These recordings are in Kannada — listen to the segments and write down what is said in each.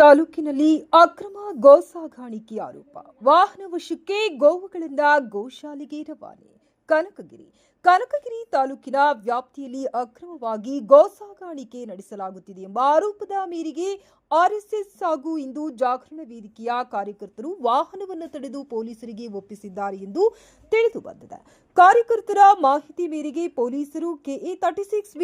ತಾಲೂಕಿನಲ್ಲಿ ಅಕ್ರಮ ಗೋ ಸಾಗಾಣಿಕೆ ಆರೋಪ. ವಾಹನ ವಶಕ್ಕೆ ಗೋವುಗಳಿಂದ ಗೋಶಾಲೆಗೆ ರವಾನೆ. ಕನಕಗಿರಿ ತಾಲೂಕಿನ ವ್ಯಾಪ್ತಿಯಲ್ಲಿ ಅಕ್ರಮವಾಗಿ ಗೋ ಸಾಗಾಣಿಕೆ ನಡೆಸಲಾಗುತ್ತಿದೆ ಎಂಬ ಆರೋಪದ ಮೇರೆಗೆ ಆರ್ಎಸ್ಎಸ್ ಹಾಗೂ ಹಿಂದೂ ಜಾಗರಣ ವೇದಿಕೆಯ ಕಾರ್ಯಕರ್ತರು ವಾಹನವನ್ನು ತಡೆದು ಪೊಲೀಸರಿಗೆ ಒಪ್ಪಿಸಿದ್ದಾರೆ ಎಂದು ತಿಳಿದು ಬಂದಿದೆ. ಕಾರ್ಯಕರ್ತರ ಮಾಹಿತಿ ಮೇರೆಗೆ ಪೊಲೀಸರು ಕೆಎ 36B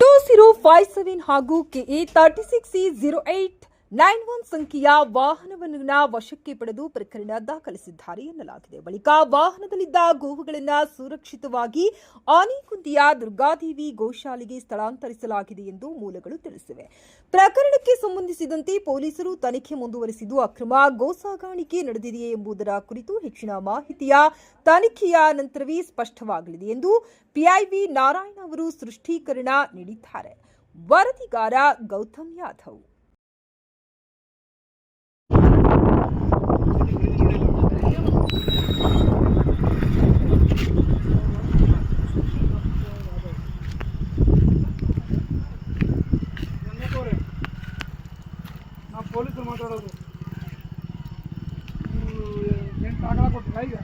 2057 ಹಾಗೂ ಕೆಎ 36C0891 ಸಂಖ್ಯೆಯ ವಾಹನವನ್ನು ವಶಕ್ಕೆ ಪಡೆದು ಪ್ರಕರಣ ದಾಖಲಿಸಿದ್ದಾರೆ ಎನ್ನಲಾಗಿದೆ. ಬಳಿಕ ವಾಹನದಲ್ಲಿದ್ದ ಗೋವುಗಳನ್ನು ಸುರಕ್ಷಿತವಾಗಿ ಆನೆಗುಂದಿಯ ದುರ್ಗಾದೇವಿ ಗೋಶಾಲೆಗೆ ಸ್ಥಳಾಂತರಿಸಲಾಗಿದೆ ಎಂದು ಮೂಲಗಳು ತಿಳಿಸಿವೆ. ಪ್ರಕರಣಕ್ಕೆ ಸಂಬಂಧಿಸಿದಂತೆ ಪೊಲೀಸರು ತನಿಖೆ ಮುಂದುವರೆಸಿದ್ದು, ಅಕ್ರಮ ಗೋ ಸಾಗಾಣಿಕೆ ನಡೆದಿದೆಯೇ ಎಂಬುದರ ಕುರಿತು ಹೆಚ್ಚಿನ ಮಾಹಿತಿಯ ತನಿಖೆಯ ನಂತರವೇ ಸ್ಪಷ್ಟವಾಗಲಿದೆ ಎಂದು ಪಿಐವಿ ನಾರಾಯಣ ಅವರು ಸ್ಪಷ್ಟೀಕರಣ ನೀಡಿದ್ದಾರೆ. ವರದಿಗಾರ ಗೌತಮ್ ಯಾದವ್. ಪೊಲೀಸರು ಮಾತಾಡೋದು. ಏನು ಕಾಗದ ಕೊಟ್ಟಿಲ್ಲ ಈಗ.